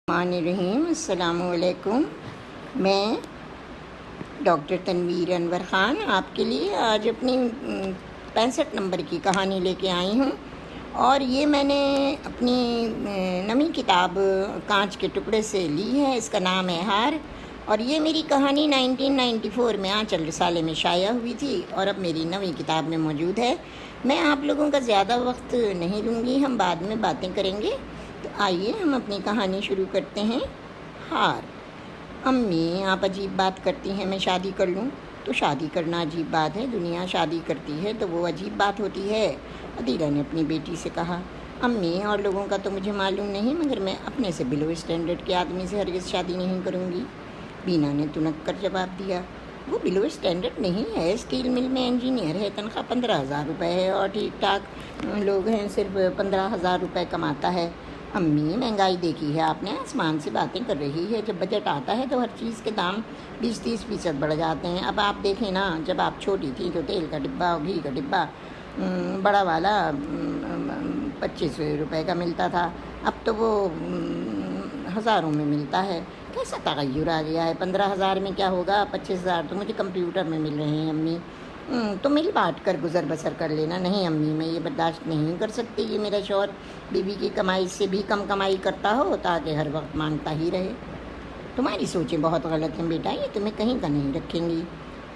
الرحمن الرحیم، السلام علیکم۔ میں ڈاکٹر تنویر انور خان آپ کے لیے آج اپنی 65 نمبر کی کہانی لے کے آئی ہوں، اور یہ میں نے اپنی نئی کتاب کانچ کے ٹکڑے سے لی ہے۔ اس کا نام ہے ہار، اور یہ میری کہانی 1994 میں آنچل رسالے میں شائع ہوئی تھی، اور اب میری نئی کتاب میں موجود ہے۔ میں آپ لوگوں کا زیادہ وقت نہیں لوں گی، ہم بعد میں باتیں کریں گے۔ تو آئیے ہم اپنی کہانی شروع کرتے ہیں۔ ہار۔ امی، آپ عجیب بات کرتی ہیں میں شادی کر لوں؟ تو شادی کرنا عجیب بات ہے؟ دنیا شادی کرتی ہے تو وہ عجیب بات ہوتی ہے، عدیلہ نے اپنی بیٹی سے کہا۔ امی، اور لوگوں کا تو مجھے معلوم نہیں، مگر میں اپنے سے بلو اسٹینڈرڈ کے آدمی سے ہرگز شادی نہیں کروں گی، بینا نے تنک کر جواب دیا۔ وہ بلو اسٹینڈرڈ نہیں ہے، اسٹیل مل میں انجینئر ہے، تنخواہ 15,000 روپے ہے، اور ٹھیک ٹھاک لوگ ہیں، صرف 15,000 روپے کماتا ہے۔ امی، مہنگائی دیکھی ہے آپ نے؟ آسمان سے باتیں کر رہی ہے، جب بجٹ آتا ہے تو ہر چیز کے دام 20-30% بڑھ جاتے ہیں۔ اب آپ دیکھیں نا، جب آپ چھوٹی تھیں تو تیل کا ڈبہ اور گھی کا ڈبہ بڑا والا 25 روپے کا ملتا تھا، اب تو وہ ہزاروں میں ملتا ہے۔ کیسا تغیر آ گیا ہے؟ 15,000 میں کیا ہوگا؟ 25,000 تو مجھے کمپیوٹر میں مل رہے ہیں امی۔ تو مل بانٹ کر گزر بسر کر لینا۔ نہیں امی، میں یہ برداشت نہیں کر سکتی کہ میرا شوہر بیوی کی کمائی سے بھی کم کمائی کرتا ہو تاکہ ہر وقت مانگتا ہی رہے۔ تمہاری سوچیں بہت غلط ہیں بیٹا، یہ تمہیں کہیں کا نہیں رکھیں گی۔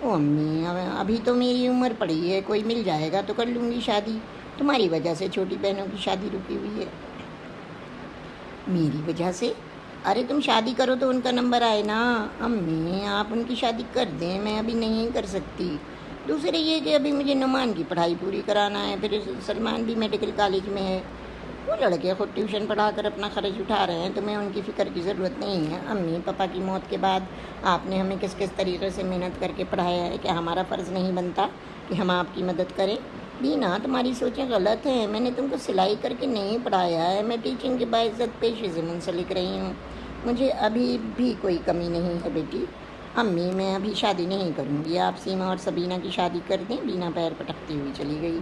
او امی، ابھی تو میری عمر پڑی ہے، کوئی مل جائے گا تو کر لوں گی شادی۔ تمہاری وجہ سے چھوٹی بہنوں کی شادی رکی ہوئی ہے۔ میری وجہ سے؟ ارے تم شادی کرو تو ان کا نمبر آئے نا۔ امی، آپ ان کی شادی کر دیں، میں ابھی نہیں کر سکتی۔ دوسرے یہ کہ ابھی مجھے نعمان کی پڑھائی پوری کرانا ہے، پھر سلمان بھی میڈیکل کالج میں ہے، وہ لڑکے خود ٹیوشن پڑھا کر اپنا خرچ اٹھا رہے ہیں، تمہیں ان کی فکر کی ضرورت نہیں ہے۔ امی، پاپا کی موت کے بعد آپ نے ہمیں کس کس طریقے سے محنت کر کے پڑھایا ہے، کیا ہمارا فرض نہیں بنتا کہ ہم آپ کی مدد کریں؟ بینا، تمہاری سوچیں غلط ہیں، میں نے تم کو سلائی کر کے نہیں پڑھایا ہے، میں ٹیچنگ کے باعزت پیشے سے منسلک رہی ہوں، مجھے ابھی بھی کوئی کمی نہیں ہے بیٹی۔ امی، میں ابھی شادی نہیں کروں گی، آپ سیما اور سبینہ کی شادی کر دیں۔ بینا پیر پٹکتی ہوئی چلی گئی۔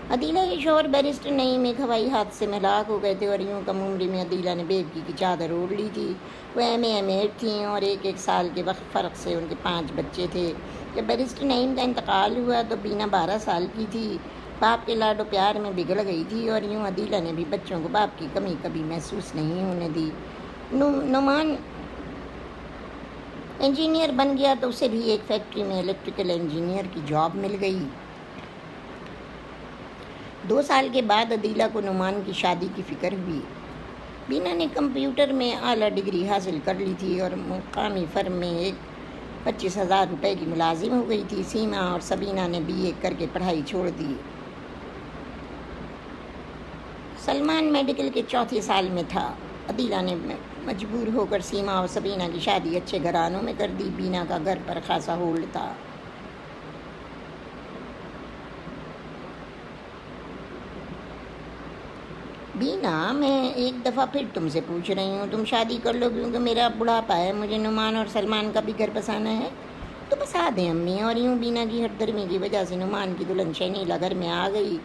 عدیلہ کے شوہر بیرسٹر نعیم ایک ہوائی حادثے میں ہلاک ہو گئے تھے، اور یوں کم عمری میں عدیلہ نے بیوی کی چادر اوڑھ لی تھی۔ وہ ایم ایڈ تھیں، اور ایک سال کے وقت فرق سے ان کے 5 بچے تھے۔ جب بیرسٹر نعیم کا انتقال ہوا تو بینا 12 سال کی تھی، باپ کے لاڈ و پیار میں بگڑ گئی تھی، اور یوں عدیلہ نے بھی بچوں کو باپ کی کمی کبھی محسوس نہیں ہونے دی۔ نعمان انجینئر بن گیا تو اسے بھی ایک فیکٹری میں الیکٹریکل انجینئر کی جاب مل گئی۔ 2 سال کے بعد عدیلہ کو نعمان کی شادی کی فکر ہوئی۔ بینا نے کمپیوٹر میں اعلیٰ ڈگری حاصل کر لی تھی، اور مقامی فرم میں ایک 25,000 روپے کی ملازم ہو گئی تھی۔ سیما اور سبینہ نے BA کر کے پڑھائی چھوڑ دی۔ سلمان میڈیکل کے 4تھے سال میں تھا۔ عدیلہ نے مجبور ہو کر سیما اور سبینہ کی شادی اچھے گھرانوں میں کر دی۔ بینا کا گھر پر خاصا ہولڈ تھا۔ بینا، میں ایک دفعہ پھر تم سے پوچھ رہی ہوں، تم شادی کر لو، کیونکہ میرا بڑھاپا ہے، مجھے نعمان اور سلمان کا بھی گھر بسانا ہے۔ تو بسا دیں امی۔ اور یوں بینا کی ہٹ درمی کی وجہ سے نعمان کی دلہن شنیلا گھر میں آ گئی۔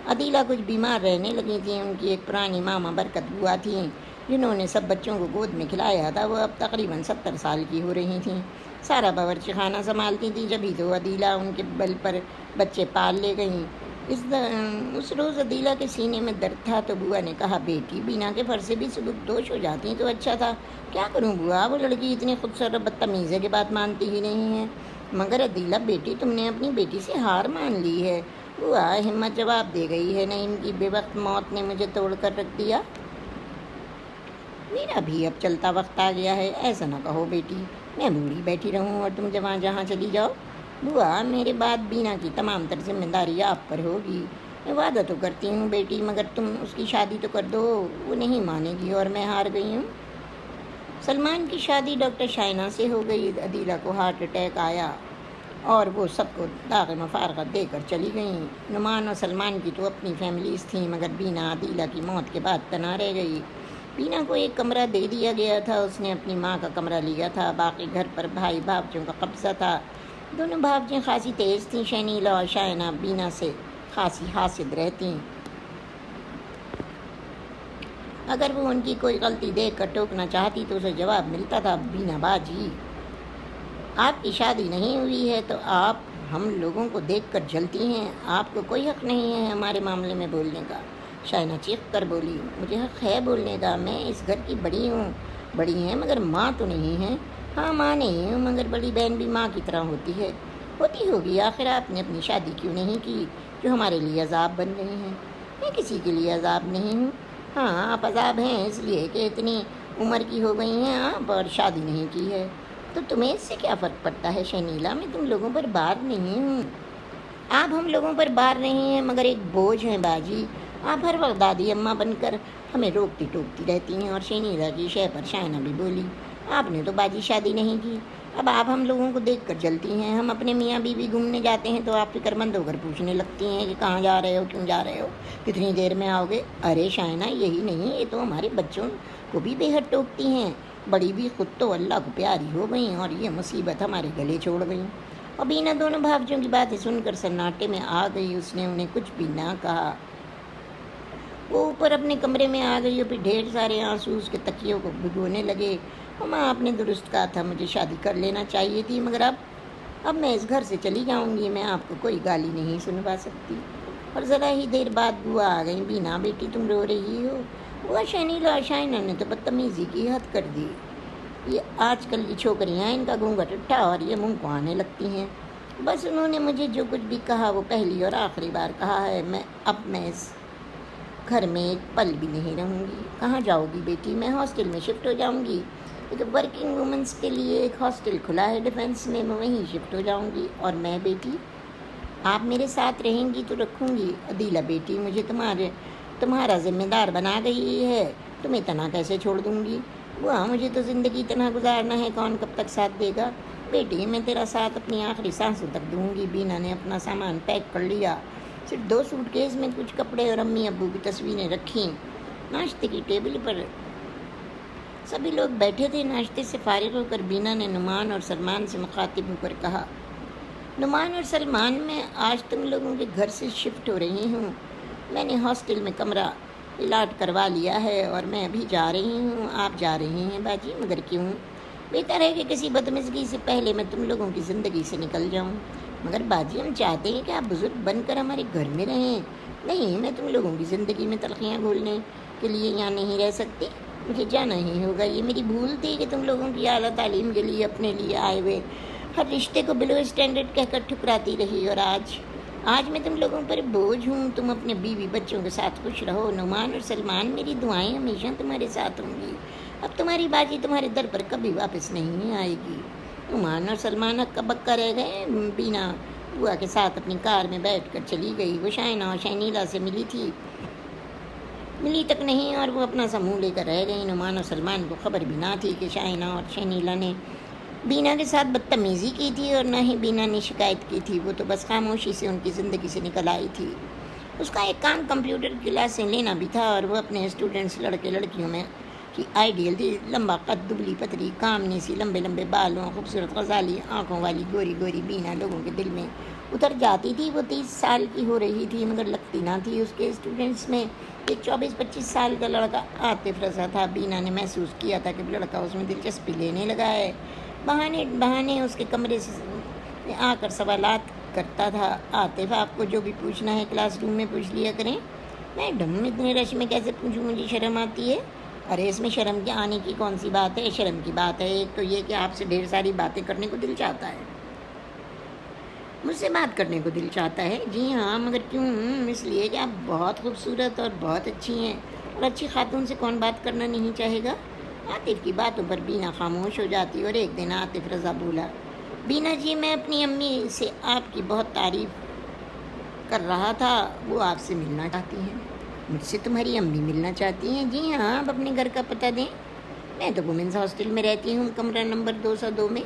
عدیلہ کچھ بیمار رہنے لگی تھیں۔ ان کی ایک پرانی ماما برکت بوا تھیں، جنہوں نے سب بچوں کو گود میں کھلایا تھا، وہ اب تقریباً 70 سال کی ہو رہی تھیں۔ سارا باورچی خانہ سنبھالتی تھیں، جبھی تو عدیلہ ان کے بل پر بچے پال لے گئیں۔ اس روز عدیلہ کے سینے میں درد تھا تو بوا نے کہا، بیٹی، بینا کے فر سے بھی سبک دوش ہو جاتی تو اچھا تھا۔ کیا کروں بوا، وہ لڑکی اتنی خودسر اور بدتمیز ہے کہ بات مانتی ہی نہیں ہے۔ مگر عدیلہ بیٹی، تم نے اپنی بیٹی سے ہار مان لی ہے۔ بوا ہمت جواب دے گئی ہے، نعیم کی بے وقت موت نے مجھے توڑ کر رکھ دیا، میرا بھی اب چلتا وقت آ گیا ہے۔ ایسا نہ کہو بیٹی، میں بوڑھی بیٹھی رہوں اور تم جہاں چلی جاؤ۔ بوا، میرے بعد بینا کی تمام تر ذمہ داری آپ پر ہوگی۔ میں وعدہ تو کرتی ہوں بیٹی، مگر تم اس کی شادی تو کر دو۔ وہ نہیں مانے گی اور میں ہار گئی ہوں۔ سلمان کی شادی ڈاکٹر شائنہ سے ہو گئی۔ عدیلہ کو ہارٹ اٹیک آیا اور وہ سب کو داغ مفارقت دے کر چلی گئیں۔ نعمان اور سلمان کی تو اپنی فیملیز تھیں، مگر بینا عدیلہ کی موت کے بعد تنہا رہ گئی۔ بینا کو ایک کمرہ دے دیا گیا تھا، اس نے اپنی ماں کا کمرہ لیا تھا، باقی گھر پر بھائی بھابجوں کا قبضہ تھا۔ دونوں بھابجیں خاصی تیز تھیں، شنیلا اور شائنہ بینا سے خاصی حاسد رہتیں۔ اگر وہ ان کی کوئی غلطی دیکھ کر ٹوکنا چاہتی تو اسے جواب ملتا تھا، بینا باجی آپ کی شادی نہیں ہوئی ہے تو آپ ہم لوگوں کو دیکھ کر جلتی ہیں، آپ کو کوئی حق نہیں ہے ہمارے معاملے میں بولنے کا۔ شائنہ چیخ کر بولی، مجھے حق ہے بولنے کا، میں اس گھر کی بڑی ہوں، بڑی ہیں مگر ماں تو نہیں ہے۔ ہاں ماں نہیں ہوں مگر بڑی بہن بھی ماں کی طرح ہوتی ہے، ہوتی ہوگی، آخر آپ نے اپنی شادی کیوں نہیں کی جو ہمارے لیے عذاب بن رہی ہیں؟ میں کسی کے لیے عذاب نہیں ہوں۔ ہاں آپ عذاب ہیں اس لیے کہ اتنی عمر کی ہو گئی ہیں آپ اور شادی نہیں کی ہے، تو تمہیں اس سے کیا فرق پڑتا ہے شنیلا؟ میں تم لوگوں پر بار نہیں ہوں، آپ ہم لوگوں پر بار نہیں ہیں مگر ایک بوجھ ہیں باجی۔ آپ ہر وقت دادی اماں بن کر ہمیں روکتی ٹوکتی رہتی ہیں۔ اور شنیلا کی شے پر شائنہ بھی بولی، آپ نے تو باجی شادی نہیں کی، اب آپ ہم لوگوں کو دیکھ کر جلتی ہیں، ہم اپنے میاں بیوی گھومنے جاتے ہیں تو آپ فکر مند ہو کر پوچھنے لگتی ہیں کہ کہاں جا رہے ہو، کیوں جا رہے ہو، کتنی دیر میں آؤ گے؟ ارے شائنہ یہی نہیں، یہ تو ہمارے بچوں کو بھی بے حد ٹوکتی ہیں، بڑی بھی خود تو اللہ کو پیاری ہو گئیں اور یہ مصیبت ہمارے گلے چھوڑ گئیں۔ اور بینا دونوں بھابجوں کی باتیں سن کر سناٹے میں آ گئی، اس نے انہیں کچھ بھی نہ کہا۔ وہ اوپر اپنے کمرے میں آ گئی اور پھر ڈھیر سارے آنسو اس کے تکیوں کو بھگونے لگے۔ ماں آپ نے درست کہا تھا، مجھے شادی کر لینا چاہیے تھی، مگر اب میں اس گھر سے چلی جاؤں گی، میں آپ کو کوئی گالی نہیں سنوا سکتی۔ اور ذرا ہی دیر بعد بوا آ گئی، بینا بیٹی تم رو رہی ہو؟ بوا شنیلا شائنہ نے تو بدتمیزی کی حد کر دی، یہ آج کل کی چھوکریاں ان کا گھونگھٹ اٹھا اور یہ منہ کو آنے لگتی ہیں، بس انہوں نے مجھے جو کچھ بھی کہا وہ پہلی اور آخری بار کہا ہے، اب میں اس گھر میں ایک پل بھی نہیں رہوں گی۔ کہاں جاؤ گی بیٹی؟ میں ہاسٹل میں شفٹ ہو جاؤں گی، ایک ورکنگ وومنس کے لیے ایک ہاسٹل کھلا ہے ڈیفینس میں وہیں شفٹ ہو جاؤں گی۔ اور میں بیٹی آپ میرے ساتھ رہیں گی تو رکھوں گی۔ عدیلہ بیٹی مجھے تمہارا ذمہ دار بنا گئی ہے، تمہیں تنہا کیسے چھوڑ دوں گی؟ وہ مجھے تو زندگی تنہا گزارنا ہے، کون کب تک ساتھ دے گا؟ بیٹی میں تیرا ساتھ اپنی آخری سانسوں تک دوں گی۔ بینا نے اپنا سامان پیک کر لیا، صرف 2 سوٹ کیس میں کچھ کپڑے اور امی ابو کی تصویریں رکھیں۔ ناشتے کی ٹیبل پر سبھی لوگ بیٹھے تھے۔ ناشتے سے فارغ ہو کر بینا نے نعمان اور سلمان سے مخاطب ہو کر کہا، نعمان اور سلمان میں آج تم لوگوں کے گھر سے شفٹ ہو رہی ہوں، میں نے ہاسٹل میں کمرہ الاٹ کروا لیا ہے اور میں ابھی جا رہی ہوں۔ آپ جا رہی ہیں باجی؟ مگر کیوں؟ بہتر ہے کہ کسی بدمزگی سے پہلے میں تم لوگوں کی زندگی سے نکل جاؤں۔ مگر باجی ہم چاہتے ہیں کہ آپ بزرگ بن کر ہمارے گھر میں رہیں۔ نہیں، میں تم لوگوں کی زندگی میں تلخیاں گھولنے کے لیے یہاں نہیں رہ سکتی، مجھے جانا ہی ہوگا۔ یہ میری بھول تھی کہ تم لوگوں کی اعلیٰ تعلیم کے لیے اپنے لیے آئے ہوئے ہر رشتے کو بلو اسٹینڈرڈ کہہ کر ٹھکراتی رہی، اور آج میں تم لوگوں پر بوجھ ہوں۔ تم اپنے بیوی بچوں کے ساتھ خوش رہو۔ نعمان اور سلمان میری دعائیں ہمیشہ تمہارے ساتھ ہوں گی، اب تمہاری باجی تمہارے در پر کبھی واپس نہیں آئے گی۔ نعمان اور سلمان ہکا بکا رہ گئے۔ بینا بوا کے ساتھ اپنی کار میں بیٹھ کر چلی گئی۔ وہ شائنہ اور شنیلا سے ملی تک نہیں اور وہ اپنا سا منہ لے کر رہ گئی۔ نعمان اور سلمان کو خبر بھی نہ تھی کہ شائنہ اور شنیلا نے بینا کے ساتھ بدتمیزی کی تھی، اور نہ ہی بینا نے شکایت کی تھی، وہ تو بس خاموشی سے ان کی زندگی سے نکل آئی تھی۔ اس کا ایک کام کمپیوٹر کلاسیں لینا بھی تھا، اور وہ اپنے اسٹوڈنٹس لڑکے لڑکیوں میں کی آئیڈیل تھی، لمبا قد، دبلی پتلی، کامنی سی، لمبے لمبے بالوں، خوبصورت غزالی آنکھوں والی گوری گوری بینا لوگوں کے دل میں اتر جاتی تھی۔ وہ 30 سال کی ہو رہی تھی مگر لگتی نہ تھی۔ اس کے اسٹوڈنٹس میں ایک 24-25 سال کا لڑکا عاطف رضا تھا۔ بینا نے محسوس کیا تھا کہ لڑکا اس میں دلچسپی لینے لگا ہے، بہانے اس کے کمرے سے آ کر سوالات کرتا تھا۔ عاطف آپ کو جو بھی پوچھنا ہے کلاس روم میں پوچھ لیا کریں۔ میڈم اتنے رش میں کیسے پوچھوں، مجھے شرم آتی ہے۔ ارے اس میں شرم کے آنے کی کون سی بات ہے؟ شرم کی بات ہے ایک تو یہ کہ آپ سے ڈھیر ساری باتیں کرنے کو دل چاہتا ہے۔ مجھ سے بات کرنے کو دل چاہتا ہے؟ جی ہاں، مگر کیوں؟ اس لیے کہ آپ بہت خوبصورت اور بہت اچھی ہیں، اور اچھی خاتون سے کون بات کرنا نہیں چاہے گا؟ عاطف کی باتوں پر بینا خاموش ہو جاتی، اور ایک دن عاطف رضا بولا، بینا جی میں اپنی امی سے آپ کی بہت تعریف کر رہا تھا، وہ آپ سے ملنا چاہتی ہیں۔ مجھ سے تمہاری امی ملنا چاہتی ہیں؟ جی ہاں، آپ اپنے گھر کا پتہ دیں۔ میں تو وومنس ہاسٹل میں رہتی ہوں، کمرہ نمبر 202 میں۔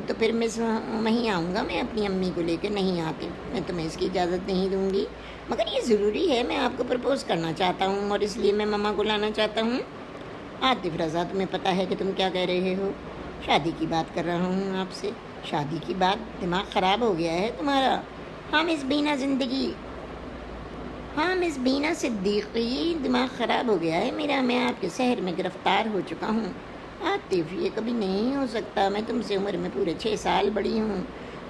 تو پھر میں وہیں آؤں گا، میں اپنی امی کو لے کے نہیں آتی، میں تمہیں اس کی اجازت نہیں دوں گی، مگر یہ ضروری ہے، میں آپ کو پرپوز کرنا چاہتا ہوں اور اس لیے میں ماما کو لانا چاہتا ہوں۔ عاطف رضا تمہیں پتہ ہے کہ تم کیا کہہ رہے ہو؟ شادی کی بات کر رہا ہوں آپ سے۔ شادی کی بات؟ دماغ خراب ہو گیا ہے تمہارا؟ ہاں مس بینا صدیقی، دماغ خراب ہو گیا ہے میرا، میں آپ کے شہر میں گرفتار ہو چکا ہوں۔ عاطف، یہ کبھی نہیں ہو سکتا، میں تم سے عمر میں پورے 6 سال بڑی ہوں،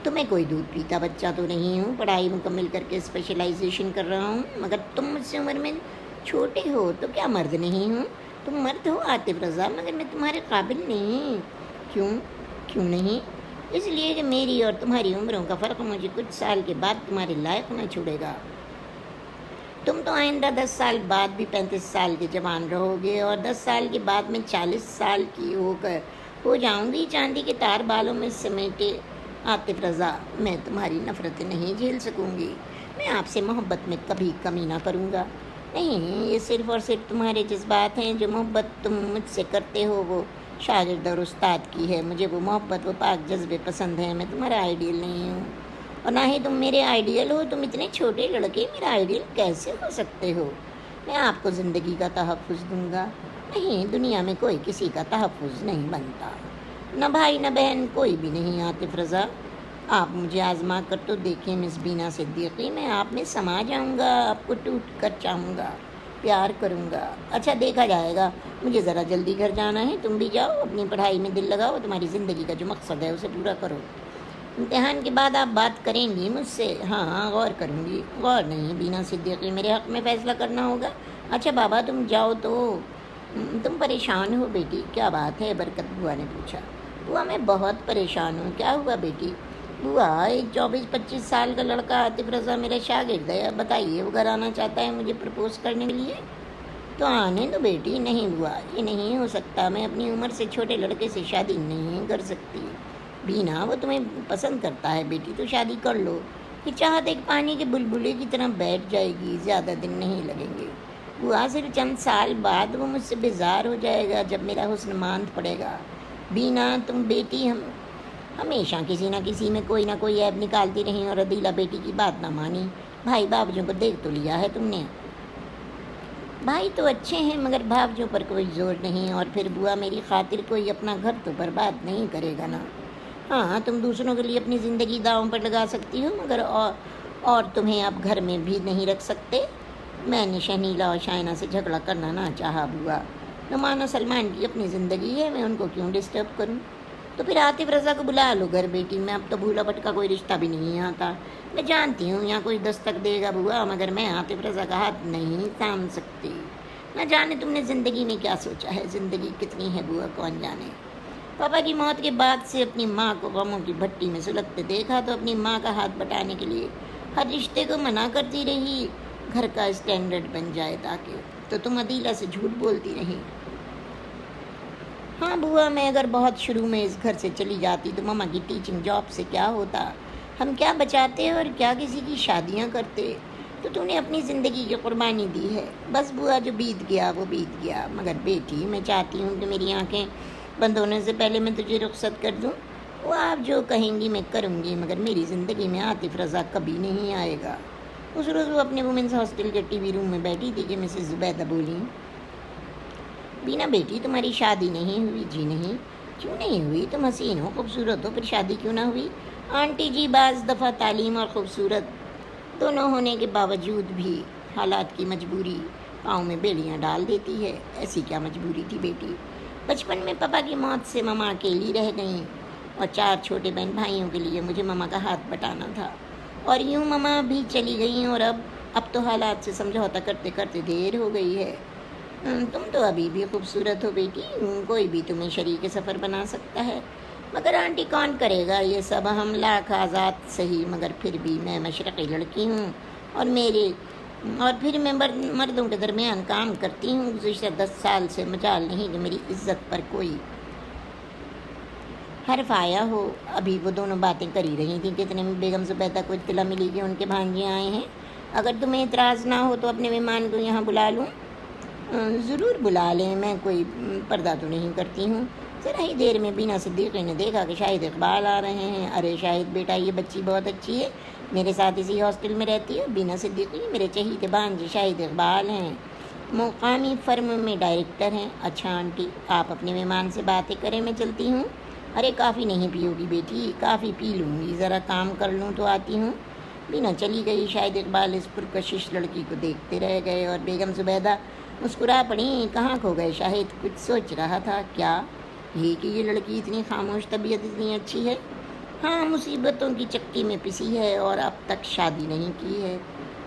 تو میں کوئی دودھ پیتا بچہ تو نہیں ہوں، پڑھائی مکمل کر کے اسپیشلائزیشن کر رہا ہوں، مگر تم مجھ سے عمر میں چھوٹے ہو تو کیا مرد نہیں ہوں؟ تم مرد ہو عاطف رضا، مگر میں تمہارے قابل نہیں۔ کیوں نہیں؟ اس لیے کہ میری اور تمہاری عمروں کا فرق مجھے کچھ سال کے بعد تمہارے لائق نہ چھوڑے گا۔ تم تو آئندہ 10 سال بعد بھی 35 سال کے جوان رہو گے، اور 10 سال کے بعد میں 40 سال کی ہو جاؤں گی، چاندی کے تار بالوں میں سمیٹے۔ عاطف رضا، میں تمہاری نفرتیں نہیں جھیل سکوں گی، میں آپ سے محبت میں کبھی کمی نہ کروں گا۔ نہیں، یہ صرف اور صرف تمہارے جذبات ہیں، جو محبت تم مجھ سے کرتے ہو وہ شاگرد اور استاد کی ہے، مجھے وہ محبت و پاک جذبے پسند ہیں، میں تمہارا آئیڈیل نہیں ہوں، اور نہ ہی تم میرے آئیڈیل ہو۔ تم اتنے چھوٹے لڑکے میرا آئیڈیل کیسے ہو سکتے ہو؟ میں آپ کو زندگی کا تحفظ دوں گا۔ نہیں، دنیا میں کوئی کسی کا تحفظ نہیں بنتا، نہ بھائی نہ بہن، کوئی بھی نہیں۔ عاطف رضا، آپ مجھے آزما کر تو دیکھیں مس بینا صدیقی، میں آپ میں سما جاؤں گا، آپ کو ٹوٹ کر چاہوں گا، پیار کروں گا۔ اچھا، دیکھا جائے گا، مجھے ذرا جلدی گھر جانا ہے، تم بھی جاؤ، اپنی پڑھائی میں دل لگاؤ، تمہاری زندگی کا جو مقصد ہے اسے پورا کرو۔ امتحان کے بعد آپ بات کریں گی مجھ سے؟ ہاں، غور کروں گی۔ غور نہیں بینا صدیقی، میرے حق میں فیصلہ کرنا ہوگا۔ اچھا بابا، تم جاؤ تو تم پریشان ہو بیٹی؟ کیا بات ہے؟ برکت بوا نے پوچھا۔ بوا، میں بہت پریشان ہوں۔ کیا ہوا بیٹی؟ بوا، ایک 24-25 سال کا لڑکا عاطف رضا میرا شاگرد ہے، بتائیے وہ گھر آنا چاہتا ہے مجھے پرپوز کرنے کے لیے۔ تو آنے دو بیٹی۔ نہیں بوا، یہ نہیں ہو سکتا، میں اپنی عمر سے چھوٹے لڑکے سے شادی نہیں کر سکتی۔ بینا، وہ تمہیں پسند کرتا ہے بیٹی، تو شادی کر لو، یہ چاہت ایک پانی کے بلبلے کی طرح بیٹھ جائے گی، زیادہ دن نہیں لگیں گے۔ بوا، صرف چند سال بعد وہ مجھ سے بیزار ہو جائے گا، جب میرا حسن ماند پڑے گا۔ بینا، تم بیٹی ہمیشہ کسی نہ کسی میں کوئی نہ کوئی عیب نکالتی رہی، اور عدیلہ بیٹی کی بات نہ مانی۔ بھائی بھابجوں کو دیکھ تو لیا ہے تم نے؟ بھائی تو اچھے ہیں، مگر بھابجوں پر کوئی زور نہیں، اور پھر بوا میری خاطر کوئی اپنا گھر تو برباد نہیں کرے گا نا۔ ہاں، تم دوسروں کے لیے اپنی زندگی داؤں پر لگا سکتی ہو، مگر اور تمہیں اب گھر میں بھی نہیں رکھ سکتے۔ میں نے شہنیلا اور شائنہ سے جھگڑا کرنا نہ چاہا بوا، نعمان و سلمان کی اپنی زندگی ہے، میں ان کو کیوں ڈسٹرب کروں؟ تو پھر عاطف رضا کو بلا لو گھر بیٹی، میں اب تو بھولا بھٹکا کوئی رشتہ بھی نہیں آتا۔ میں جانتی ہوں یہاں کوئی دستک دے گا بوا، مگر میں عاطف رضا کا ہاتھ نہیں تھام سکتی۔ نہ جانے تم نے زندگی میں کیا سوچا ہے، زندگی کتنی ہے بوا، کون جانے۔ پاپا کی موت کے بعد سے اپنی ماں کو غموں کی بھٹی میں سلگتے دیکھا تو اپنی ماں کا ہاتھ بٹانے کے لیے ہر رشتے کو منع کرتی رہی، گھر کا اسٹینڈرڈ بن جائے تاکہ، تو تم عدیلہ سے جھوٹ بولتی رہی۔ ہاں بوا، میں اگر بہت شروع میں اس گھر سے چلی جاتی تو ماما کی ٹیچنگ جاب سے کیا ہوتا، ہم کیا بچاتے اور کیا کسی کی شادیاں کرتے۔ تو تم نے اپنی زندگی کی قربانی دی ہے، بس بوا، جو بیت گیا وہ بیت گیا، مگر بیٹی میں چاہتی ہوں کہ میری آنکھیں بند ہونے سے پہلے میں تجھے رخصت کر دوں۔ وہ آپ جو کہیں گی میں کروں گی، مگر میری زندگی میں عاطف رضا کبھی نہیں آئے گا۔ اس روز وہ اپنے وومنس ہاسٹل کے ٹی وی روم میں بیٹھی تھی کہ مسز زبیدہ بولی، بینا بیٹی، تمہاری شادی نہیں ہوئی؟ جی نہیں۔ کیوں نہیں ہوئی؟ تم حسین ہو، خوبصورت ہو، پھر شادی کیوں نہ ہوئی؟ آنٹی جی، بعض دفعہ تعلیم اور خوبصورت دونوں ہونے کے باوجود بھی حالات کی مجبوری پاؤں میں بیڑیاں ڈال دیتی ہے۔ ایسی کیا مجبوری تھی بیٹی؟ بچپن میں پاپا کی موت سے ماما اکیلی رہ گئیں، اور 4 چھوٹے بہن بھائیوں کے لیے مجھے ماما کا ہاتھ بٹانا تھا، اور یوں ماما بھی چلی گئیں، اور اب تو حالات سے سمجھوتا کرتے کرتے دیر ہو گئی ہے۔ تم تو ابھی بھی خوبصورت ہو بیٹی، کوئی بھی تمہیں شریک سفر بنا سکتا ہے، مگر آنٹی کون کرے گا یہ سب؟ ہم لاکھ آزاد صحیح، مگر پھر بھی میں مشرقی لڑکی ہوں، اور پھر میں مردوں کے درمیان کام کرتی ہوں۔ گزشتہ 10 سال سے مجال نہیں کہ میری عزت پر کوئی حرف آیا ہو۔ ابھی وہ دونوں باتیں کری رہی تھیں کہ اتنے میں بیگم زبیدہ کو اطلاع ملی کہ ان کے بھانجے آئے ہیں۔ اگر تمہیں اعتراض نہ ہو تو اپنے مہمان کو یہاں بلا لوں؟ ضرور بلا لیں، میں کوئی پردہ تو نہیں کرتی ہوں۔ ذرا ہی دیر میں بینا صدیقی نے دیکھا کہ شاہد اقبال آ رہے ہیں۔ ارے شاہد بیٹا، یہ بچی بہت اچھی ہے، میرے ساتھ اسی ہاسٹل میں رہتی ہے۔ بینا صدیقی میرے چہیتے بھانجے شاہد اقبال ہیں، مقامی فرم میں ڈائریکٹر ہیں۔ اچھا آنٹی، آپ اپنے مہمان سے باتیں کریں، میں چلتی ہوں۔ ارے کافی نہیں پیو گی بیٹی؟ کافی پی لوں گی، ذرا کام کر لوں تو آتی ہوں۔ بینا چلی گئی۔ شاہد اقبال اس پرکشش لڑکی کو دیکھتے رہ گئے اور بیگم زبیدہ مسکرا پڑیں۔ کہاں کھو گئے شاہد؟ کچھ سوچ رہا تھا۔ کیا یہ کہ یہ لڑکی اتنی خاموش، طبیعت اتنی اچھی ہے؟ ہاں، مصیبتوں کی چکی میں پسی ہے اور اب تک شادی نہیں کی ہے۔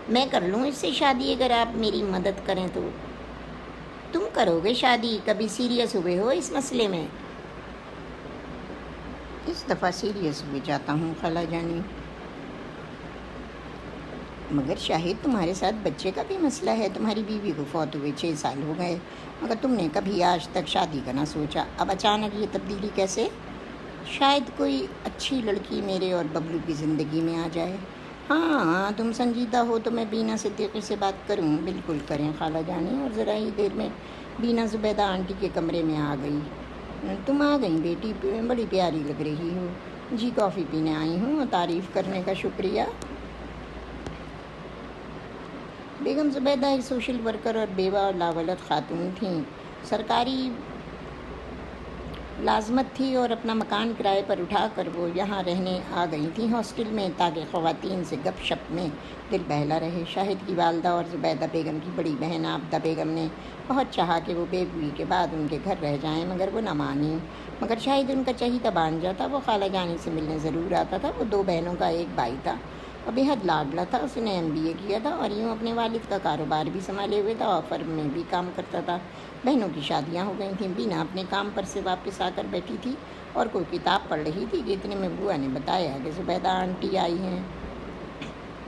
میں کر لوں اس سے شادی اگر آپ میری مدد کریں تو۔ تم کرو گے شادی؟ کبھی سیریس ہوئے ہو اس مسئلے میں؟ اس دفعہ سیریس ہوئے جاتا ہوں خالہ جانی۔ مگر شاہد تمہارے ساتھ بچے کا بھی مسئلہ ہے۔ تمہاری بیوی کو فوت ہوئے 6 سال ہو گئے، مگر تم نے کبھی آج تک شادی کا نہ سوچا۔ اب اچانک یہ تبدیلی کیسے؟ شاید کوئی اچھی لڑکی میرے اور ببلو کی زندگی میں آ جائے۔ ہاں، تم سنجیدہ ہو تو میں بینا صدیقی سے بات کروں۔ بالکل کریں خالہ جانی۔ اور ذرا ہی دیر میں بینا زبیدہ آنٹی کے کمرے میں آ گئی۔ تم آ گئیں بیٹی، بڑی پیاری لگ رہی ہو۔ جی کافی پینے آئی ہوں، تعریف کرنے کا شکریہ۔ بیگم زبیدہ ایک سوشل ورکر اور بیوہ اور لاولد خاتون تھیں۔ سرکاری لازمت تھی اور اپنا مکان کرائے پر اٹھا کر وہ یہاں رہنے آ گئی تھیں ہاسٹل میں، تاکہ خواتین سے گپ شپ میں دل بہلا رہے۔ شاہد کی والدہ اور زبیدہ بیگم کی بڑی بہن عابدہ بیگم نے بہت چاہا کہ وہ بیوی کے بعد ان کے گھر رہ جائیں، مگر وہ نہ مانیں۔ مگر شاہد ان کا چہیتا بانجا تھا۔ وہ خالہ جانی سے ملنے ضرور آتا تھا۔ وہ 2 بہنوں کا ایک بھائی تھا۔ وہ بےحد لاڈلا تھا۔ اس نے MBA کیا تھا اور یوں اپنے والد کا کاروبار بھی سنبھالے ہوئے تھا اور فرم میں بھی کام کرتا تھا۔ بہنوں کی شادیاں ہو گئی تھیں۔ بینا اپنے کام پر سے واپس آ کر بیٹھی تھی اور کوئی کتاب پڑھ رہی تھی کہ اتنے میں بوا نے بتایا کہ زبیدہ آنٹی آئی ہیں۔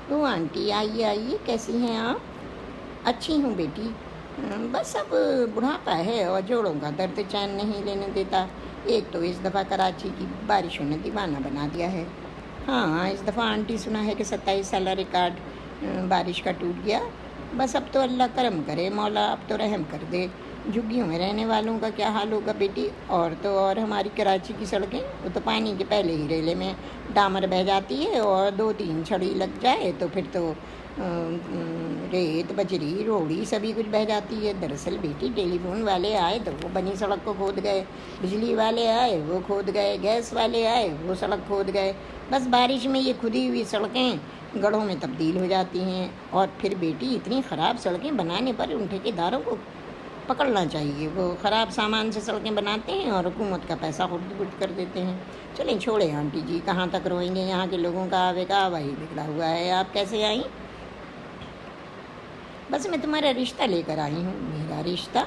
وہ آنٹی آئیے، کیسی ہیں آپ؟ اچھی ہوں بیٹی، بس اب بڑھاپا ہے اور جوڑوں کا درد چین نہیں لینے دیتا۔ ایک تو اس دفعہ کراچی کی بارشوں نے دیوانہ بنا دیا ہے۔ ہاں، اس دفعہ آنٹی سنا ہے کہ 27 سالہ ریکارڈ بارش کا ٹوٹ گیا۔ بس اب تو اللہ کرم کرے مولا، اب تو رحم کر دے۔ جھگیوں میں رہنے والوں کا کیا حال ہوگا بیٹی؟ اور تو اور ہماری کراچی کی سڑکیں، وہ تو پانی کے پہلے ہی ریلے میں ڈامر بہہ جاتی ہے اور 2-3 چھڑی لگ جائے تو پھر تو ریت، بجری، روڑی سبھی کچھ بہہ جاتی ہے۔ دراصل بیٹی ٹیلی فون والے آئے تو وہ بنی سڑک کو کھود گئے، بجلی والے آئے وہ کھود گئے، گیس والے آئے وہ سڑک کھود گئے۔ بس بارش میں یہ کھدی ہوئی سڑکیں گڑھوں میں تبدیل ہو جاتی ہیں۔ اور پھر بیٹی اتنی خراب سڑکیں بنانے پر ان ٹھیکیداروں کو پکڑنا چاہیے۔ وہ خراب سامان سے سڑکیں بناتے ہیں اور حکومت کا پیسہ خود کر دیتے ہیں۔ چلیں چھوڑیں آنٹی جی، کہاں تک روئیں گے؟ یہاں کے لوگوں کا آوے کا آوا ہی بگڑا ہوا ہے۔ آپ کیسے آئیں؟ بس میں تمہارا رشتہ لے کر آئی ہوں۔ میرا رشتہ؟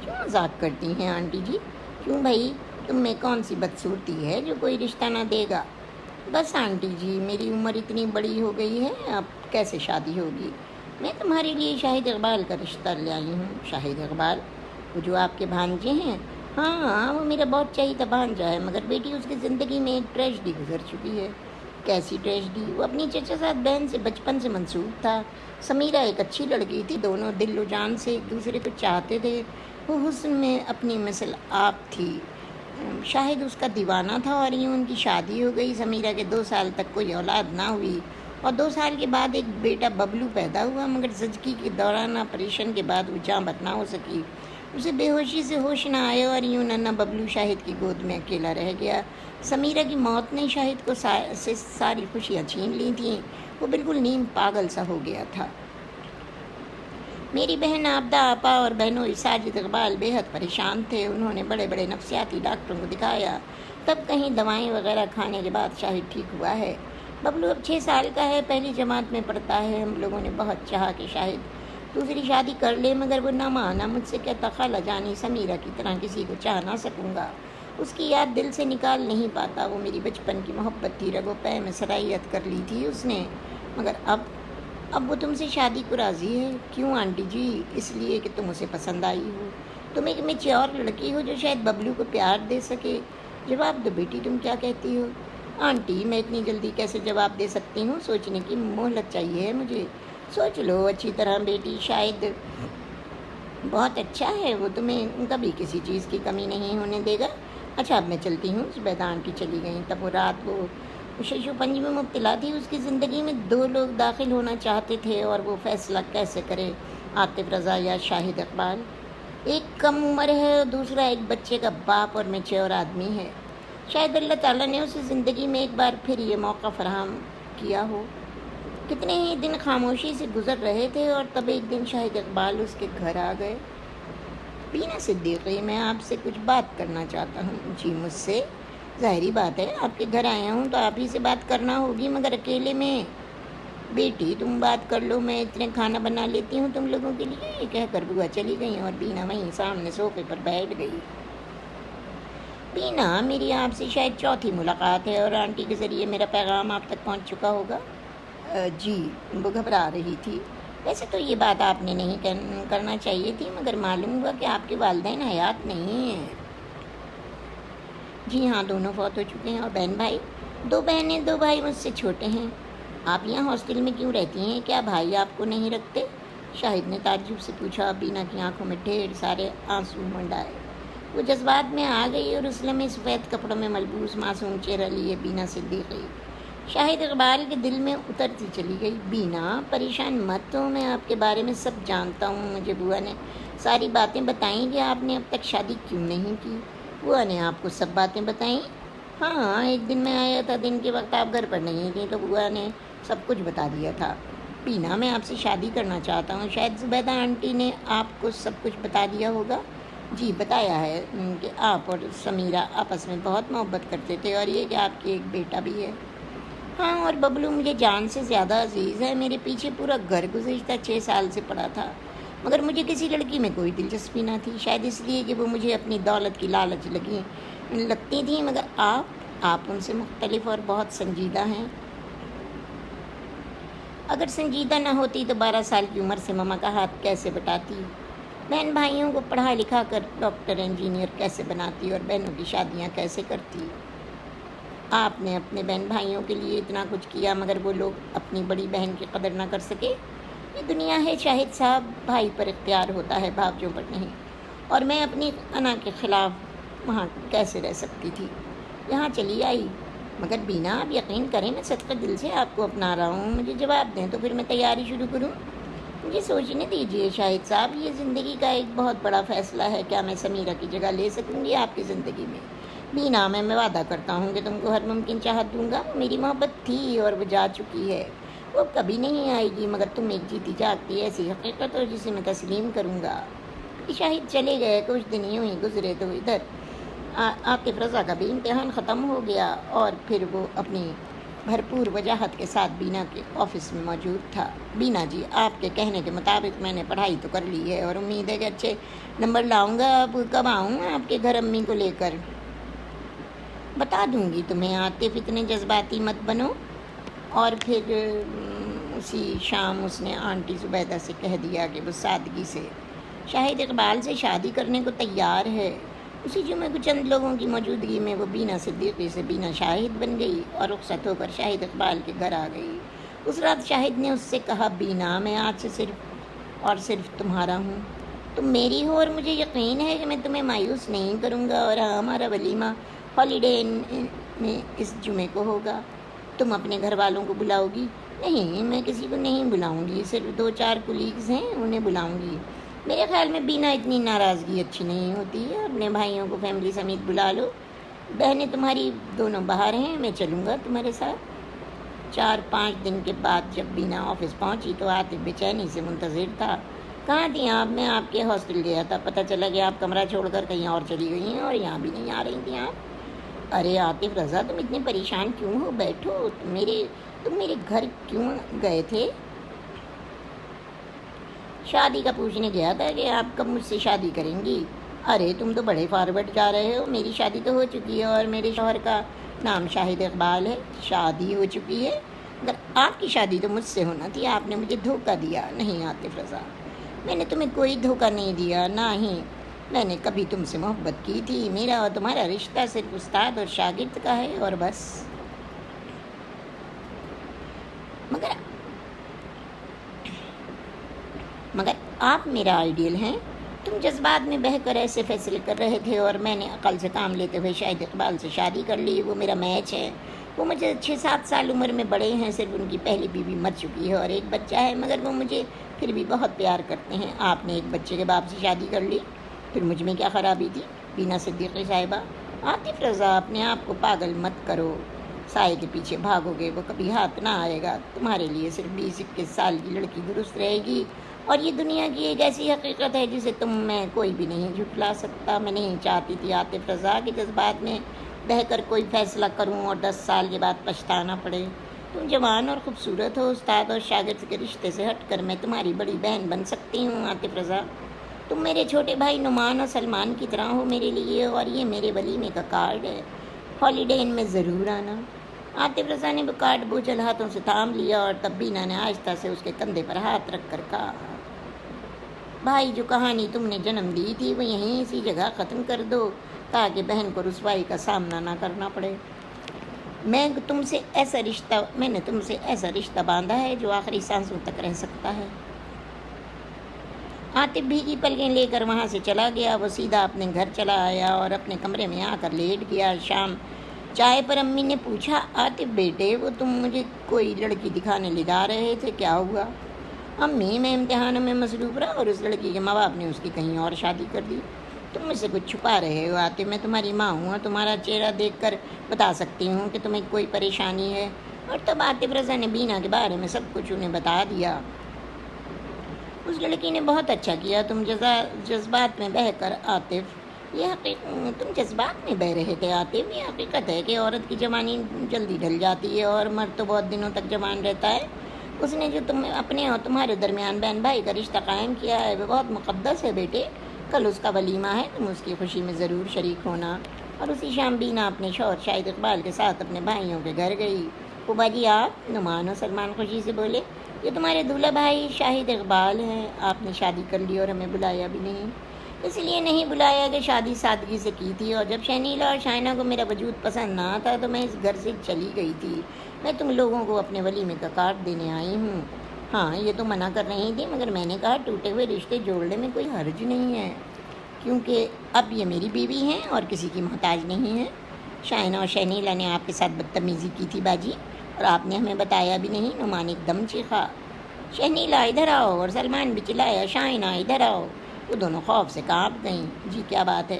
کیوں مذاق کرتی ہیں آنٹی جی؟ کیوں بھائی، تم میں کون سی بدصورتی ہے جو کوئی رشتہ نہ دے گا؟ بس آنٹی جی، میری عمر اتنی بڑی ہو گئی ہے، اب کیسے شادی ہوگی؟ میں تمہارے لیے شاہد اقبال کا رشتہ لے آئی ہوں۔ شاہد اقبال؟ وہ جو آپ کے بھانجے ہیں؟ ہاں، وہ میرا بہت چہیتا بھانجا ہے، مگر بیٹی اس کی زندگی میں ایک ٹریجڈی گزر چکی ہے۔ کیسی ٹریجڈی؟ وہ اپنی چچا ساتھ بہن سے بچپن سے منسوب تھا۔ سمیرہ ایک اچھی لڑکی تھی، دونوں دل و جان سے ایک دوسرے کو چاہتے تھے۔ وہ حسن میں اپنی مثل آپ تھی۔ شاہد اس کا دیوانہ تھا اور یوں ان کی شادی ہو گئی۔ سمیرہ کے 2 سال تک کوئی اولاد نہ ہوئی اور 2 سال کے بعد ایک بیٹا ببلو پیدا ہوا، مگر زچگی کے دوران آپریشن کے بعد وہ جاں بر نہ ہو سکی۔ اسے بے ہوشی سے ہوش نہ آئے اور یوں ننھا ببلو شاہد کی گود میں اکیلا رہ گیا۔ سمیرہ کی موت نے شاہد کو سے ساری خوشیاں چھین لی تھیں۔ وہ بالکل نیم پاگل سا ہو گیا تھا۔ میری بہن عابدہ آپا اور بہنوں ساجد اقبال بے حد پریشان تھے۔ انہوں نے بڑے بڑے نفسیاتی ڈاکٹروں کو دکھایا، تب کہیں دوائیں وغیرہ کھانے کے بعد شاہد ٹھیک ہوا ہے۔ ببلو اب 6 سال کا ہے، پہلی جماعت میں پڑھتا ہے۔ ہم لوگوں نے بہت چاہا کہ شاہد دوسری شادی کر لے، مگر وہ نہ مانا۔ مجھ سے کہتا، خالہ جانی، سمیرہ کی طرح کسی کو چاہ نہ سکوں گا، اس کی یاد دل سے نکال نہیں پاتا۔ وہ میری بچپن کی محبت تھی، رگ و پے میں سرائیت کر لی تھی اس نے، مگر اب وہ تم سے شادی کو راضی ہے۔ کیوں آنٹی جی؟ اس لیے کہ تم اسے پسند آئی ہو۔ تم ایک میچور لڑکی ہو جو شاید ببلو کو پیار دے سکے۔ جواب دو بیٹی، تم کیا کہتی ہو؟ آنٹی، میں اتنی جلدی کیسے جواب دے سکتی ہوں؟ سوچنے کی مہلت چاہیے ہے مجھے۔ سوچ لو اچھی طرح بیٹی، شاید بہت اچھا ہے، وہ تمہیں کبھی کسی چیز کی کمی نہیں ہونے دے گا۔ اچھا اب میں چلتی ہوں۔ زبیدہ آنٹی چلی گئیں۔ تب وہ رات وہ شش و پنج میں مبتلا تھی۔ اس کی زندگی میں 2 لوگ داخل ہونا چاہتے تھے اور وہ فیصلہ کیسے کرے، عاطف رضا یا شاہد اقبال؟ ایک کم عمر ہے اور دوسرا ایک بچے کا باپ اور میچور آدمی ہے۔ شاید اللہ تعالیٰ نے اسے زندگی میں ایک بار پھر یہ موقع فراہم کیا ہو۔ کتنے ہی دن خاموشی سے گزر رہے تھے اور تب ایک دن شاہد اقبال اس کے گھر آ گئے۔ بینا صدیقی، میں آپ سے کچھ بات کرنا چاہتا ہوں۔ جی مجھ سے؟ ظاہری بات ہے، آپ کے گھر آیا ہوں تو آپ ہی سے بات کرنا ہوگی، مگر اکیلے میں؟ بیٹی تم بات کر لو، میں اتنے کھانا بنا لیتی ہوں تم لوگوں کے لیے، یہ کہہ کر بوا چلی گئی اور بینا وہیں سامنے صوفے پر بیٹھ گئی۔ بینا، میری آپ سے شاید چوتھی ملاقات ہے اور آنٹی کے ذریعے میرا پیغام آپ تک پہنچ چکا ہوگا۔ جی، وہ گھبرا رہی تھی۔ ویسے تو یہ بات آپ نے نہیں کرنا چاہیے تھی، مگر معلوم ہوا کہ آپ کے والدین حیات نہیں ہیں۔ جی ہاں، دونوں فوت ہو چکے ہیں۔ اور بہن بھائی؟ 2 بہنیں 2 بھائی مجھ سے چھوٹے ہیں۔ آپ یہاں ہاسٹل میں کیوں رہتی ہیں؟ کیا بھائی آپ کو نہیں رکھتے؟ شاہد نے تعجب سے پوچھا۔ بینا کی آنکھوں میں ڈھیر سارے آنسو منڈائے۔ وہ جذبات میں آ گئی اور اس لمحے سفید کپڑوں میں ملبوس معصوم چہرہ لیے بینا صدیقی شاہد اقبال کے دل میں اترتی چلی گئی۔ بینا، پریشان مت ہو، میں آپ کے بارے میں سب جانتا ہوں۔ مجھے بوا نے ساری باتیں بتائیں کہ آپ نے اب تک شادی کیوں نہیں کی۔ بوا نے آپ کو سب باتیں بتائیں؟ ہاں، ایک دن میں آیا تھا، دن کے وقت آپ گھر پر نہیں تھیں تو بوا نے سب کچھ بتا دیا تھا۔ بینا، میں آپ سے شادی کرنا چاہتا ہوں۔ شاید زبیدہ آنٹی نے آپ کو سب کچھ بتا دیا ہوگا۔ جی، بتایا ہے کہ آپ اور سمیرہ آپس میں بہت محبت کرتے تھے اور یہ کہ آپ کی ایک بیٹا بھی ہے۔ ہاں، اور ببلو مجھے جان سے زیادہ عزیز ہے۔ میرے پیچھے پورا گھر گزشتہ 6 سال سے پڑا تھا، مگر مجھے کسی لڑکی میں کوئی دلچسپی نہ تھی، شاید اس لیے کہ وہ مجھے اپنی دولت کی لالچ لگتی تھیں، مگر آپ ان سے مختلف اور بہت سنجیدہ ہیں۔ اگر سنجیدہ نہ ہوتی تو 12 سال کی عمر سے ماما کا ہاتھ کیسے بٹاتی؟ بہن بھائیوں کو پڑھا لکھا کر ڈاکٹر انجینئر کیسے بناتی اور بہنوں کی شادیاں کیسے کرتی؟ آپ نے اپنے بہن بھائیوں کے لیے اتنا کچھ کیا، مگر وہ لوگ اپنی بڑی بہن کی قدر نہ کر سکے۔ یہ دنیا ہے شاہد صاحب، بھائی پر اختیار ہوتا ہے، بھابجوں پر نہیں۔ اور میں اپنی انا کے خلاف وہاں کیسے رہ سکتی تھی؟ یہاں چلی آئی۔ مگر بینا، آپ یقین کریں، میں صدقہ دل سے آپ کو اپنا رہا ہوں۔ مجھے جواب دیں تو پھر میں تیاری شروع کروں۔ مجھے سوچنے دیجیے شاہد صاحب، یہ زندگی کا ایک بہت بڑا فیصلہ ہے۔ کیا میں سمیرہ کی جگہ لے سکوں گی آپ کی زندگی میں؟ بینا، میں وعدہ کرتا ہوں کہ تم کو ہر ممکن چاہت دوں گا۔ میری محبت تھی اور وہ جا چکی ہے، وہ کبھی نہیں آئے گی، مگر تم ایک جیتی جاگتی ایسی حقیقت ہو جسے میں تسلیم کروں گا۔ شاہد چلے گئے، کچھ دن یوں ہی گزرے تو ادھر عاطف رضا کا بھی امتحان ختم ہو گیا اور پھر وہ اپنی بھرپور وجاہت کے ساتھ بینا کے آفس میں موجود تھا۔ بینا جی، آپ کے کہنے کے مطابق میں نے پڑھائی تو کر لی ہے اور امید ہے کہ اچھے نمبر لاؤں گا۔ اب کب آؤں آپ کے گھر امی کو لے کر؟ بتا دوں گی تمہیں عاطف، اتنے جذباتی مت بنو۔ اور پھر اسی شام اس نے آنٹی زبیدہ سے کہہ دیا کہ وہ سادگی سے شاہد اقبال سے شادی کرنے کو تیار ہے۔ اسی جمعے کو چند لوگوں کی موجودگی میں وہ بینا صدیقی سے بینا شاہد بن گئی اور رخصت ہو کر شاہد اقبال کے گھر آ گئی۔ اس رات شاہد نے اس سے کہا، بینا، میں آج سے صرف اور صرف تمہارا ہوں۔ تم میری ہو اور مجھے یقین ہے کہ میں تمہیں مایوس نہیں کروں گا۔ اور ہمارا ولیمہ ہالیڈے میں اس جمعے کو ہوگا۔ تم اپنے گھر والوں کو بلاؤ گی؟ نہیں، میں کسی کو نہیں بلاؤں گی، صرف 2-4 کولیگز ہیں، انہیں بلاؤں گی۔ میرے خیال میں بینا، اتنی ناراضگی اچھی نہیں ہوتی ہے، اپنے بھائیوں کو فیملی سمیت بلا لو۔ بہنیں تمہاری دونوں باہر ہیں، میں چلوں گا تمہارے ساتھ۔ 4-5 دن کے بعد جب بینا آفس پہنچی تو عاطف بے چینی سے منتظر تھا۔ کہاں تھیں آپ؟ میں آپ کے ہاسٹل گیا تھا، پتہ چلا کہ آپ کمرہ چھوڑ کر کہیں اور چلی گئی ہیں اور یہاں بھی نہیں آ رہی تھیں آپ۔ ارے عاطف رضا، تم اتنے پریشان کیوں ہو؟ بیٹھو۔ تم میرے گھر کیوں گئے تھے؟ شادی کا پوچھنے گیا تھا کہ آپ کب مجھ سے شادی کریں گی۔ ارے تم تو بڑے فارورڈ جا رہے ہو، میری شادی تو ہو چکی ہے اور میرے شوہر کا نام شاہد اقبال ہے۔ شادی ہو چکی ہے؟ اگر آپ کی شادی تو مجھ سے ہونا تھی، آپ نے مجھے دھوکہ دیا۔ نہیں عاطف رضا، میں نے تمہیں کوئی دھوکہ نہیں دیا، نہ ہی میں نے کبھی تم سے محبت کی تھی۔ میرا اور تمہارا رشتہ صرف استاد اور شاگرد کا ہے اور بس۔ مگر آپ میرا آئیڈیل ہیں۔ تم جذبات میں بہہ کر ایسے فیصلے کر رہے تھے اور میں نے عقل سے کام لیتے ہوئے شاہد اقبال سے شادی کر لی۔ وہ میرا میچ ہے۔ وہ مجھے 6-7 سال عمر میں بڑے ہیں، صرف ان کی پہلی بیوی مر چکی ہے اور ایک بچہ ہے، مگر وہ مجھے پھر بھی بہت پیار کرتے ہیں۔ آپ نے ایک بچے کے باپ سے شادی کر لی، پھر مجھ میں کیا خرابی تھی؟ بینا صدیقی صاحبہ، عاطف رضا، اپنے آپ کو پاگل مت کرو۔ سائے کے پیچھے بھاگوگے وہ کبھی ہاتھ نہ آئے گا. تمہارے لیے صرف 20-21 سال کی لڑکی درست رہے گی. اور یہ دنیا کی ایک ایسی حقیقت ہے جسے تم میں کوئی بھی نہیں جھٹلا سکتا. میں نہیں چاہتی تھی عاطف رضا کے جذبات میں بہہ کر کوئی فیصلہ کروں اور 10 سال کے بعد پچھتانا پڑے. تم جوان اور خوبصورت ہو. استاد اور شاگرد کے رشتے سے ہٹ کر میں تمہاری بڑی بہن بن سکتی ہوں عاطف رضا. تم میرے چھوٹے بھائی نعمان اور سلمان کی طرح ہو میرے لیے. اور یہ میرے ولیمے کا کارڈ ہے. ہالیڈے ان میں ضرور آنا. عاطف رضا نے وہ کارڈ بوجھل ہاتھوں سے تھام لیا اور تب بینا نے آہستہ سے اس کے کندھے پر ہاتھ رکھ کر کہا، بھائی جو کہانی تم نے جنم دی تھی وہ یہیں اسی جگہ ختم کر دو تاکہ بہن کو رسوائی کا سامنا نہ کرنا پڑے. میں نے تم سے ایسا رشتہ باندھا ہے جو آخری سانسوں تک رہ سکتا ہے. عاطف بھیگی پلکیں لے کر وہاں سے چلا گیا. وہ سیدھا اپنے گھر چلا آیا اور اپنے کمرے میں آ کر لیٹ گیا. شام چائے پر امی نے پوچھا، عاطف بیٹے وہ تم مجھے کوئی لڑکی دکھانے لے جا رہے تھے، کیا ہوا؟ امی میں امتحانوں میں مصروف رہا اور اس لڑکی کے ماں باپ نے اس کی کہیں اور شادی کر دی. تم مجھ سے کچھ چھپا رہے ہو عاطف. میں تمہاری ماں ہوں اور تمہارا چہرہ دیکھ کر بتا سکتی ہوں کہ تمہیں کوئی پریشانی ہے. اور تب عاطف رضا نے بینا کے بارے میں سب کچھ انہیں بتا دیا. اس لڑکی نے بہت اچھا کیا. تم جذبات میں بہہ کر عاطف تم جذبات میں بہ رہے تھے عاطف. یہ حقیقت ہے کہ عورت کی جوانی جلدی ڈھل جاتی ہے اور مرد تو بہت دنوں تک جوان رہتا ہے. اس نے جو اپنے اور تمہارے درمیان بہن بھائی کا رشتہ قائم کیا ہے وہ بہت مقدس ہے بیٹے. کل اس کا ولیمہ ہے. تم اس کی خوشی میں ضرور شریک ہونا. اور اسی شام بینا اپنے شوہر شاہد اقبال کے ساتھ اپنے بھائیوں کے گھر گئی. پھوپھا جی آپ؟ نعمان اور سلمان خوشی سے بولے. یہ تمہارے دولہا بھائی شاہد اقبال ہیں. آپ نے شادی کر لی اور ہمیں بلایا بھی نہیں. اس لیے نہیں بلایا کہ شادی سادگی سے کی تھی اور جب شنیلا اور شائنہ کو میرا وجود پسند نہ تھا تو میں اس گھر سے چلی گئی تھی. میں تم لوگوں کو اپنے ولیمے کا کارڈ دینے آئی ہوں. ہاں یہ تو منع کر رہی تھی مگر میں نے کہا ٹوٹے ہوئے رشتے جوڑنے میں کوئی حرج نہیں ہے کیونکہ اب یہ میری بیوی ہیں اور کسی کی محتاج نہیں ہے. شائنہ اور شنیلا نے آپ کے ساتھ بدتمیزی کی تھی باجی اور آپ نے ہمیں بتایا بھی نہیں. نعمان ایک دم چیخا. شنیلا ادھر آؤ اور سلمان بھی چلایا شائنہ ادھر آؤ. وہ دونوں خوف سے کانپ گئیں. جی کیا بات ہے؟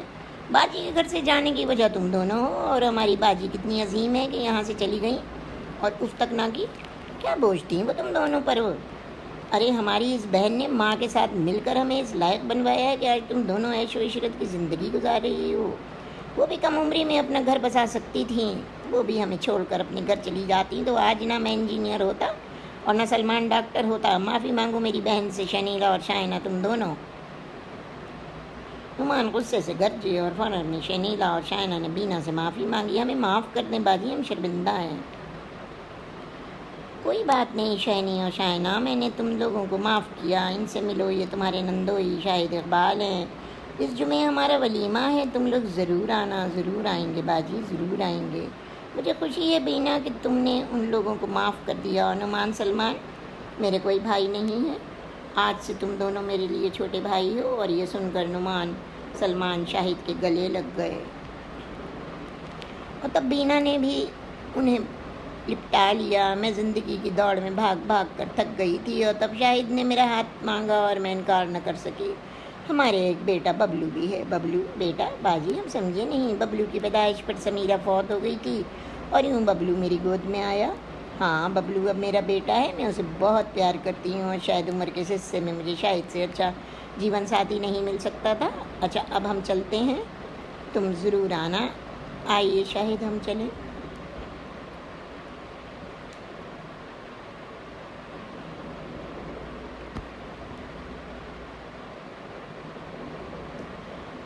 باجی کے گھر سے جانے کی وجہ تم دونوں ہو اور ہماری باجی کتنی عظیم ہے کہ یہاں سے چلی گئیں اور اف تک نہ کی. کیا بوجھتی ہیں وہ تم دونوں پر ہو؟ ارے ہماری اس بہن نے ماں کے ساتھ مل کر ہمیں اس لائق بنوایا ہے کہ آج تم دونوں عیش و عشرت کی زندگی گزار رہی ہو. وہ بھی کم عمری میں اپنا گھر بسا سکتی تھیں. وہ بھی ہمیں چھوڑ کر اپنے گھر چلی جاتی تو آج نہ میں انجینئر ہوتا اور نہ سلمان ڈاکٹر ہوتا. معافی مانگو میری بہن سے شنیلا اور شائنہ تم دونوں. نعمان غصے سے گرجے اور فوراً نے شنیلا اور شائنہ نے بینا سے معافی مانگی. ہمیں معاف کر دیں باجی ہم شرمندہ ہیں. کوئی بات نہیں شینی اور شائنہ میں نے تم لوگوں کو معاف کیا. ان سے ملو یہ تمہارے نندوئی شاہد اقبال ہیں. اس جمعے ہمارا ولیمہ ہے. تم لوگ ضرور آنا. ضرور آئیں گے باجی ضرور آئیں گے. مجھے خوشی ہے بینا کہ تم نے ان لوگوں کو معاف کر دیا. اور نعمان سلمان میرے کوئی بھائی نہیں ہے. آج سے تم دونوں میرے لیے چھوٹے بھائی ہو. اور یہ سن کر نعمان سلمان شاہد کے گلے لگ گئے اور تب بینا نے بھی انہیں لپٹا لیا. میں زندگی کی دوڑ میں بھاگ بھاگ کر تھک گئی تھی اور تب شاہد نے میرا ہاتھ مانگا اور میں انکار نہ کر سکی. ہمارے ایک بیٹا ببلو بھی ہے. ببلو بیٹا؟ باجی ہم سمجھے نہیں. ببلو کی پیدائش پر سمیرہ فوت ہو گئی تھی اور یوں ببلو میری گود میں آیا. ہاں ببلو اب میرا بیٹا ہے. میں اسے بہت پیار کرتی ہوں اور شاید عمر کے حصے میں مجھے شاید سے اچھا جیون ساتھی نہیں مل سکتا تھا. اچھا اب ہم چلتے ہیں. تم ضرور آنا. آئیے شاہد ہم چلیں.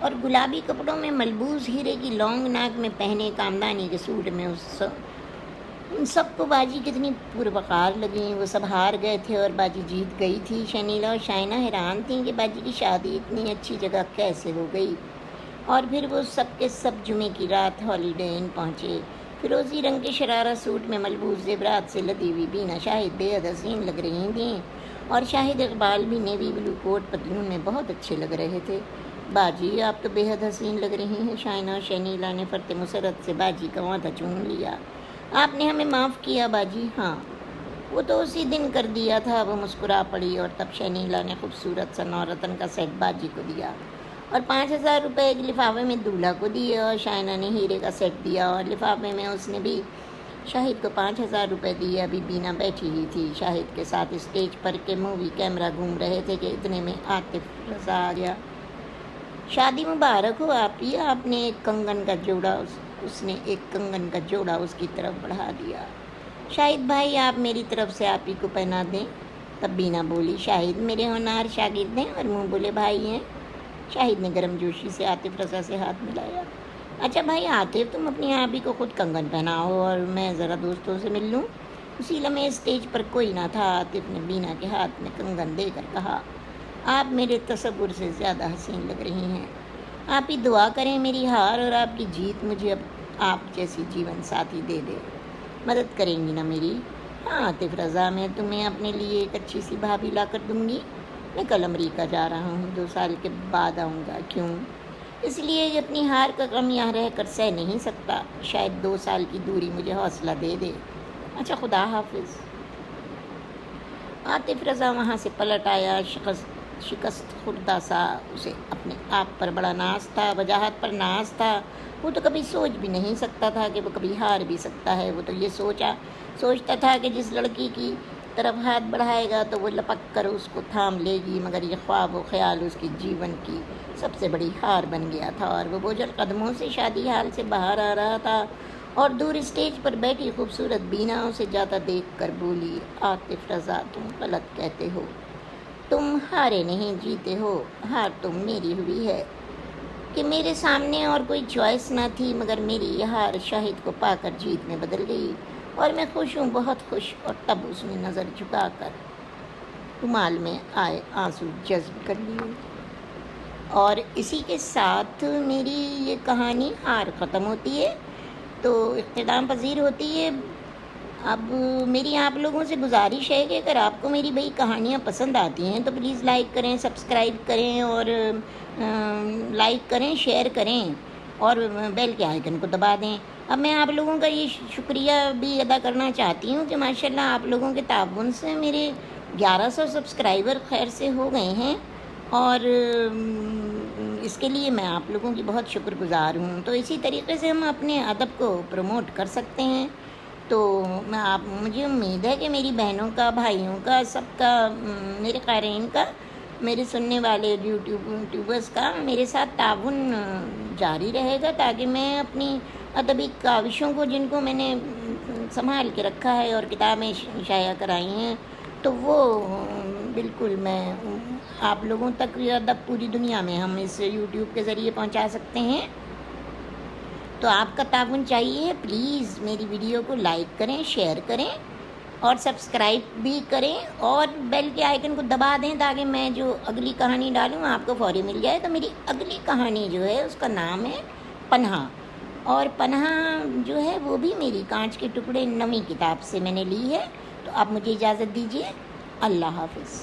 اور گلابی کپڑوں میں ملبوس ہیرے کی لانگ ناک میں پہنے کامدانی کے سوٹ میں ان سب کو باجی کتنی پروقار لگیں. وہ سب ہار گئے تھے اور باجی جیت گئی تھی. شنیلا اور شائنہ حیران تھیں کہ باجی کی شادی اتنی اچھی جگہ کیسے ہو گئی. اور پھر وہ سب کے سب جمعے کی رات ہالیڈے ان پہنچے. فیروزی رنگ کے شرارہ سوٹ میں ملبوس زیورات سے لدی ہوئی بینا شاہد بے حد حسین لگ رہی تھیں اور شاہد اقبال بھی نیوی بلو کوٹ پتلون میں بہت اچھے لگ رہے تھے. باجی آپ تو بے حد حسین لگ رہی ہیں. شائنہ اور شنیلا نے فرط مسرت سے باجی کا ماتھا چوم لیا. آپ نے ہمیں معاف کیا باجی. ہاں وہ تو اسی دن کر دیا تھا. وہ مسکرا پڑی اور تب شنیلا نے خوبصورت سا نورتن کا سیٹ باجی کو دیا اور 5,000 روپے ایک لفافے میں دولہا کو دیے اور شائنہ نے ہیرے کا سیٹ دیا اور لفافے میں اس نے بھی شاہد کو 5,000 روپے دیے. ابھی بینا بیٹھی ہی تھی شاہد کے ساتھ اسٹیج پر کہ مووی کیمرہ گھوم رہے تھے کہ اتنے میں عاطف رضا آ گیا. شادی مبارک ہو آپ کی. آپ نے ایک کنگن کا جوڑا اس نے ایک کنگن کا جوڑا اس کی طرف بڑھا دیا. شاہد بھائی آپ میری طرف سے آپ ہی کو پہنا دیں. تب بینا بولی شاہد میرے ہونہار شاگرد ہیں اور منہ بولے بھائی ہیں. شاہد نے گرم جوشی سے عاطف رضا سے ہاتھ ملایا. اچھا بھائی عاطف تم اپنی آپ ہی کو خود کنگن پہناؤ اور میں ذرا دوستوں سے مل لوں. اسی لمحے اسٹیج پر کوئی نہ تھا. عاطف نے بینا کے ہاتھ میں کنگن دے کر کہا آپ میرے تصور سے زیادہ حسین لگ رہی ہیں. آپ ہی دعا کریں میری ہار اور آپ کی جیت مجھے اب آپ جیسی جیون ساتھی دے دے. مدد کریں گی نا میری؟ ہاں عاطف رضا میں تمہیں اپنے لیے ایک اچھی سی بھابھی لا کر دوں گی. میں کل امریکہ جا رہا ہوں. 2 سال کے بعد آؤں گا. کیوں؟ اس لیے کہ اپنی ہار کا غم یہاں رہ کر سہ نہیں سکتا. شاید 2 سال کی دوری مجھے حوصلہ دے دے. اچھا خدا حافظ. عاطف رضا وہاں سے پلٹ آیا. شکست خوردہ سا. اسے اپنے آپ پر بڑا ناز تھا. وجاہت پر ناز تھا. وہ تو کبھی سوچ بھی نہیں سکتا تھا کہ وہ کبھی ہار بھی سکتا ہے. وہ تو یہ سوچتا تھا کہ جس لڑکی کی طرف ہاتھ بڑھائے گا تو وہ لپک کر اس کو تھام لے گی. مگر یہ خواب و خیال اس کی جیون کی سب سے بڑی ہار بن گیا تھا اور وہ بوجھل قدموں سے شادی حال سے باہر آ رہا تھا اور دور اسٹیج پر بیٹھی خوبصورت بینا اسے جاتا دیکھ کر بولی عاطف رضا تم غلط کہتے ہو. تم ہارے نہیں جیتے ہو. ہار تم میری ہوئی ہے کہ میرے سامنے اور کوئی چوائس نہ تھی. مگر میری یہ ہار شاہد کو پا کر جیت میں بدل گئی اور میں خوش ہوں بہت خوش. اور تب اس نے نظر جھکا کر رومال میں آئے آنسو جذب کر لیے. اور اسی کے ساتھ میری یہ کہانی ہار ختم ہوتی ہے تو اختتام پذیر ہوتی ہے. اب میری آپ لوگوں سے گزارش ہے کہ اگر آپ کو میری بھئی کہانیاں پسند آتی ہیں تو پلیز لائک کریں, سبسکرائب کریں اور لائک کریں, شیئر کریں اور بیل کے آئیکن کو دبا دیں. اب میں آپ لوگوں کا یہ شکریہ بھی ادا کرنا چاہتی ہوں کہ ماشاءاللہ آپ لوگوں کے تعاون سے میرے 1100 سبسکرائبر خیر سے ہو گئے ہیں اور اس کے لیے میں آپ لوگوں کی بہت شکر گزار ہوں. تو اسی طریقے سے ہم اپنے ادب کو پروموٹ کر سکتے ہیں. تو مجھے امید ہے کہ میری بہنوں کا, بھائیوں کا, سب کا, میرے قارئین کا, میرے سننے والے یوٹیوبرز کا میرے ساتھ تعاون جاری رہے گا تاکہ میں اپنی ادبی کاوشوں کو جن کو میں نے سنبھال کے رکھا ہے اور کتابیں شائع کرائی ہیں تو وہ بالکل میں آپ لوگوں تک یہ ادب پوری دنیا میں ہم اس یوٹیوب کے ذریعے پہنچا سکتے ہیں. تو آپ کا تعاون چاہیے. پلیز میری ویڈیو کو لائک کریں, شیئر کریں اور سبسکرائب بھی کریں اور بیل کے آئیکن کو دبا دیں تاکہ میں جو اگلی کہانی ڈالوں آپ کو فوری مل جائے. تو میری اگلی کہانی جو ہے اس کا نام ہے پنہا. اور پنہا جو ہے وہ بھی میری کانچ کے ٹکڑے 9ویں کتاب سے میں نے لی ہے. تو آپ مجھے اجازت دیجیے. اللہ حافظ.